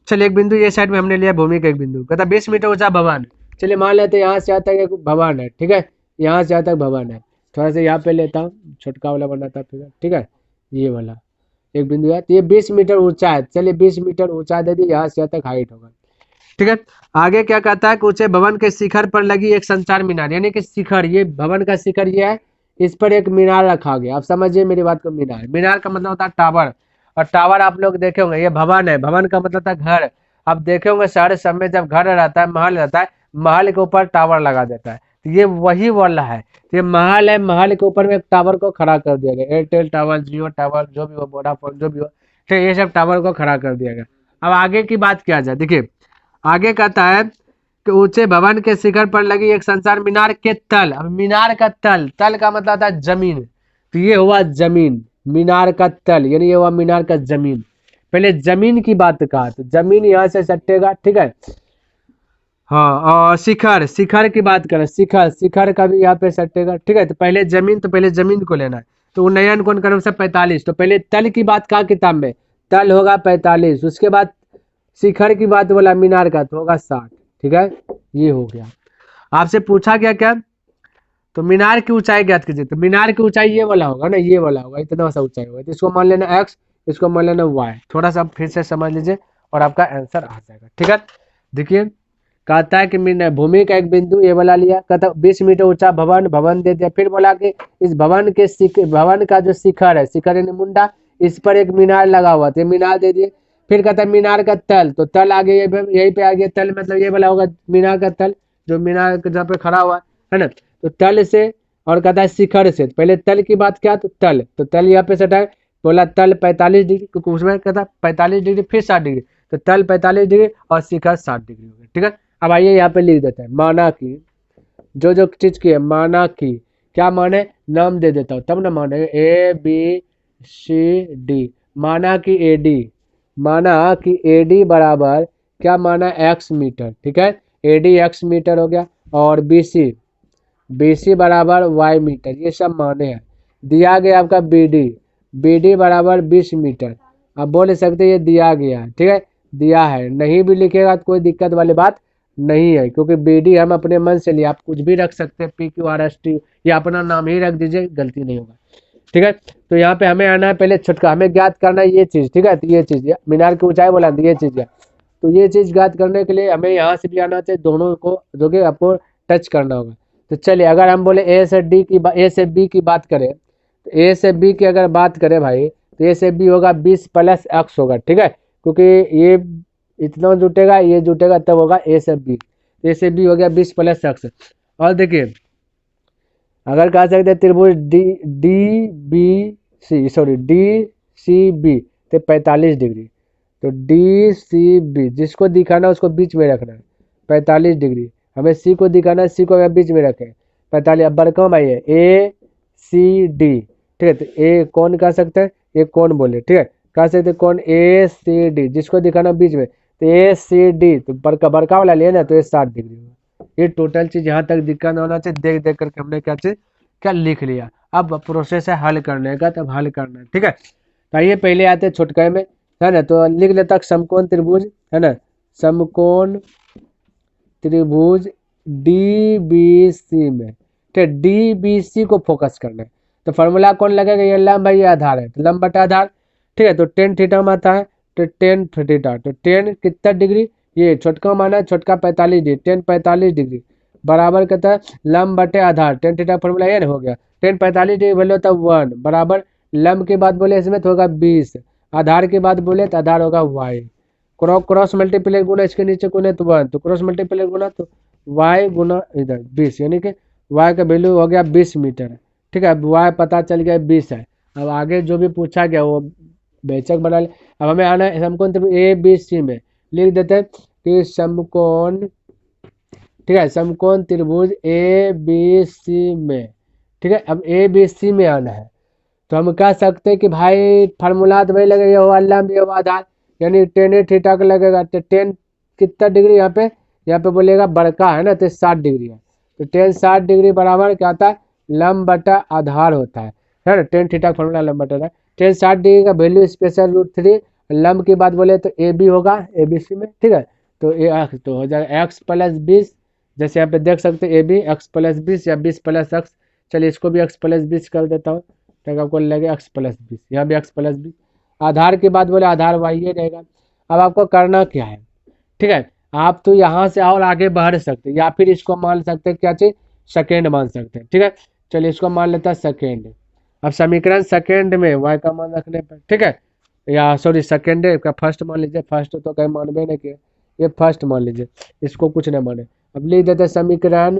चलिए एक बिंदु ये साइड में हमने लिया भूमि का एक बिंदु। कहता 20 मीटर ऊंचा भवन, चलिए मान लेते यहाँ से यहाँ तक एक भवन है, ठीक है, यहाँ से यहाँ तक भवन है, थोड़ा सा यहाँ पे लेता हूँ, छोटका वाला बनाता फिगर, ठीक है, ये वाला एक बिंदु है, तो ये 20 मीटर ऊंचा है, चलिए 20 मीटर ऊंचा दे दी, यहाँ से यहाँ तक हाइट होगा। ठीक है, आगे क्या कहता है कि ऊंचे भवन के शिखर पर लगी एक संचार मीनार, यानी कि शिखर, ये भवन का शिखर ये है, इस पर एक मीनार रखा गया। आप समझिए मेरी बात को, मीनार, मीनार का मतलब होता है टावर, और टावर आप लोग देखे होंगे, ये भवन है, भवन का मतलब था घर। आप देखे होंगे शहर सब में जब घर रहता है, महल रहता है, महल के ऊपर टावर लगा देता है, तो ये वही वाला है, ये महल है, महल के ऊपर में एक टावर को खड़ा कर दिया गया, एयरटेल टावर, जियो टावर, जो भी हो, वोडाफोन जो भी हो, ठीक, ये सब टावर को खड़ा कर दिया गया। अब आगे की बात किया जाए, देखिए आगे कहता है कि ऊंचे भवन के शिखर पर लगी एक संचार मीनार के तल, अब मीनार का तल, तल का मतलब था जमीन, तो ये हुआ जमीन, मीनार का तल यानी ये हुआ मीनार का जमीन। पहले जमीन की बात कहा, तो जमीन यहाँ से सटेगा, ठीक है, हाँ, और शिखर, शिखर की बात करें, शिखर, शिखर का भी यहाँ पे सटेगा, ठीक है, तो पहले जमीन, तो पहले जमीन को लेना है, तो उन्नयन कोण क्रम से 45, तो पहले तल की बात कहा किताब में, तल होगा 45, उसके बाद शिखर की बात बोला मीनार का, तो होगा 60, ठीक है, ये हो गया। आपसे पूछा गया क्या, तो मीनार की ऊंचाई ज्ञात कीजिए, तो मीनार की ऊंचाई ये वाला होगा ना, ये वाला होगा, इतना सा ऊंचाई होगा, तो इसको मान लेना x, इसको मान लेना y, थोड़ा सा फिर से समझ लीजिए और आपका आंसर आ जाएगा। ठीक है, देखिए कहता है कि भूमि का एक बिंदु ये वाला लिया, कहता 20 मीटर ऊंचा भवन, भवन दे दिया, फिर बोला कि इस भवन के भवन का जो शिखर है, शिखर यानी मुंडा, इस पर एक मीनार लगा हुआ था, मीनार दे दिए। फिर कहता है मीनार का तल, तो तल आगे यहीं पे आ गया, तल मतलब ये वाला होगा मीनार का तल, जो मीनार जहाँ पे खड़ा हुआ है ना, तो तल से, और कहता है शिखर से, पहले तल की बात क्या, तो तल यहाँ पे सटा है, बोला तल 45 डिग्री, क्योंकि उसमें कहता 45 डिग्री फिर 60 डिग्री, तो तल 45 डिग्री और शिखर 60 डिग्री हो गया। ठीक है, अब आइए यहाँ पे लिख देते हैं, माना की जो जो चीज की है, माना की क्या माने, नाम दे देता हूँ तब ना माने, ABCD, माना की AD, माना कि AD बराबर क्या माना, x मीटर, ठीक है, AD x मीटर हो गया, और BC बराबर y मीटर, ये सब माने हैं। दिया गया आपका BD बराबर 20 मीटर, आप बोल सकते ये दिया गया है, ठीक है, दिया है, नहीं भी लिखेगा तो कोई दिक्कत वाली बात नहीं है, क्योंकि BD हम अपने मन से लिए, आप कुछ भी रख सकते हैं, PQRST या अपना नाम ही रख दीजिए, गलती नहीं होगा। ठीक है, तो यहाँ पे हमें आना है पहले छुटका, हमें ज्ञात करना है ये चीज, ठीक है, तो ये चीज मीनार की ऊंचाई बोला, ये चीज है, तो ये चीज ज्ञात करने के लिए हमें यहाँ से भी आना चाहिए, दोनों को जो कि आपको टच करना होगा। तो चलिए अगर हम बोले A से B की बात करें, तो A से B की अगर बात करें भाई, तो A से B होगा 20 + x होगा, ठीक है, क्योंकि ये इतना जुटेगा, ये जुटेगा, तब होगा A से B, A से B हो गया 20 + x। और देखिए अगर कह सकते त्रिभुज DCB तो 45 डिग्री, तो DCB जिसको दिखाना उसको बीच में रखना है, 45 डिग्री, हमें C को दिखाना है, C को हमें बीच में रखें 45, अब बरकम आइए ACD, ठीक है, तो ए कौन कह सकते हैं, ये कौन बोले, ठीक है, कह सकते कौन, ACD जिसको दिखाना बीच में, तो ACD, तो बड़का वाला लिया ना, तो ये 60 डिग्री होगा। ये टोटल चीज यहाँ तक दिक्कत ना होना चाहिए, देख देख करके हमने क्या चीज क्या लिख लिया। अब प्रोसेस है हल करने का, तब हल करना है, ठीक है, तो आइए पहले आते हैं छुटकाए में, है ना, तो लिख लेता समकोण त्रिभुज, है ना, समकोण त्रिभुज DBC में, ठीक है, DBC को फोकस करना है, तो फॉर्मूला कौन लगेगा, ये लंब है, ये आधार है, तो लंब बटा आधार, ठीक है, तो tan थीटा में आता है, तो tan थीटा, तो tan कितना डिग्री, ये छोटका माना, छोटका 45 डिग्री, tan 45 डिग्री बराबर कहता है लंब बटे आधार, tan थीटा फॉर्मूला ये हो गया, tan 45 डिग्री वैल्यू होता है 1 बराबर लंब के बाद बोले इसमें तो होगा 20, आधार के बाद बोले तो आधार होगा y, क्रॉस मल्टीप्लाई गुना इसके नीचे गुना तो 1, तो क्रॉस मल्टीप्लाई गुना तो y गुना इधर 20, यानी कि y का वैल्यू हो गया 20 मीटर, ठीक है, अब y पता चल गया 20 है। अब आगे जो भी पूछा गया वो बेचक बना ले। अब हमें आना है समकोण त्रिभुज ए बी सी में, लिख देते हैं कि समकोण, ठीक है, समकोण त्रिभुज ए बी सी में, ठीक है। अब ए बी सी में आना है तो हम कह सकते हैं कि भाई फार्मूला तो वही लगेगा, ये हुआ लंब ये हुआ आधार, यानी टेन थीटा का लगेगा। तो टेन कितना डिग्री यहाँ पे बोलेगा बड़का है ना, तो 60 डिग्री है। तो टेन 60 डिग्री बराबर क्या आता है, लंब बटा आधार होता है ना। टेन थीटा फॉर्मूला लंब बटा आधार, टेन 60 डिग्री का वैल्यू स्पेशल √3, लंब की बात बोले तो ए बी होगा ए बी सी में, ठीक है। तो तो हो जाएगा x + 20, जैसे यहाँ पे देख सकते हैं ए बी x + 20 या 20 + x, चलिए इसको भी x + 20 कर देता हूँ, तो आपको लगेगा x + 20, यहाँ भी x + 20। आधार की बात बोले आधार y ये रहेगा। अब आपको करना क्या है, ठीक है, आप तो यहाँ से और आगे बढ़ सकते हैं, या फिर इसको मान सकते हैं क्या चीज, सेकेंड मान सकते हैं, ठीक है। चलिए इसको मान लेता है सेकेंड। अब समीकरण सेकेंड में y का मान रखने पर, ठीक है, या सॉरी सेकेंड का फर्स्ट मान लीजिए, फर्स्ट तो कहीं मानबे नहीं किए, ये फर्स्ट मान लीजिए, इसको कुछ नहीं माने। अब लिख देते हैं समीकरण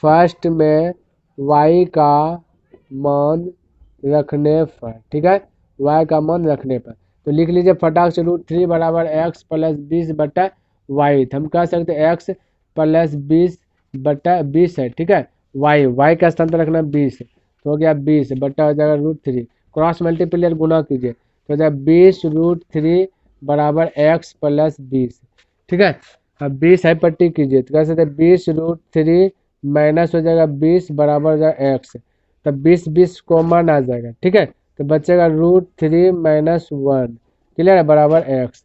फर्स्ट में y का मान रखने पर, ठीक है, y का मान रखने पर, तो लिख लीजिए फटाक से √3 बराबर x + 20 बटा y। हम कह सकते हैं x + 20 बटा 20 है, ठीक है, y का स्थान पर रखना 20, तो हो गया 20 बटा हो जाएगा √3, क्रॉस मल्टीप्लियर गुना कीजिए तो हो जाएगा 20 √3 बराबर x + 20, ठीक है। अब 20 है पट्टी कीजिए तो कह सकते हैं 20 √3 माइनस हो जाएगा 20 बराबर हो जाएगा x, तब 20 20 कॉमन आ जाएगा, ठीक है, तो बचेगा √3 - 1, क्लियर है, बराबर x।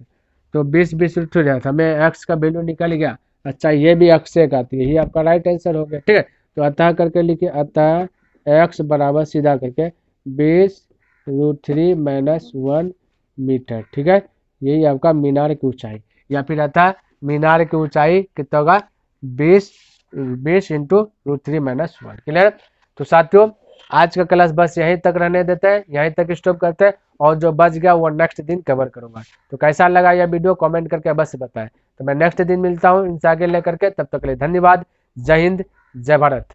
तो 20 20 √3 जाता, हमें x का वैल्यू निकल गया। अच्छा ये भी x से आती है, यही आपका राइट आंसर हो गया, ठीक है। तो अतः करके लिखिए, अतः x बराबर सीधा करके 20 √3 - 1 मीटर, ठीक है। यही आपका मीनार की ऊंचाई, या फिर अतः मीनार की ऊंचाई कितना होगा, 20 20 × √3 - 1, क्लियर। तो साथियों आज का क्लास बस यहीं तक रहने देते हैं, यहीं तक स्टॉप करते हैं, और जो बच गया वो नेक्स्ट दिन कवर करूंगा। तो कैसा लगा यह वीडियो कमेंट करके अवश्य बताएं। तो मैं नेक्स्ट दिन मिलता हूं इनसे आगे लेकर के, तब तक के लिए धन्यवाद। जय हिंद, जय भारत।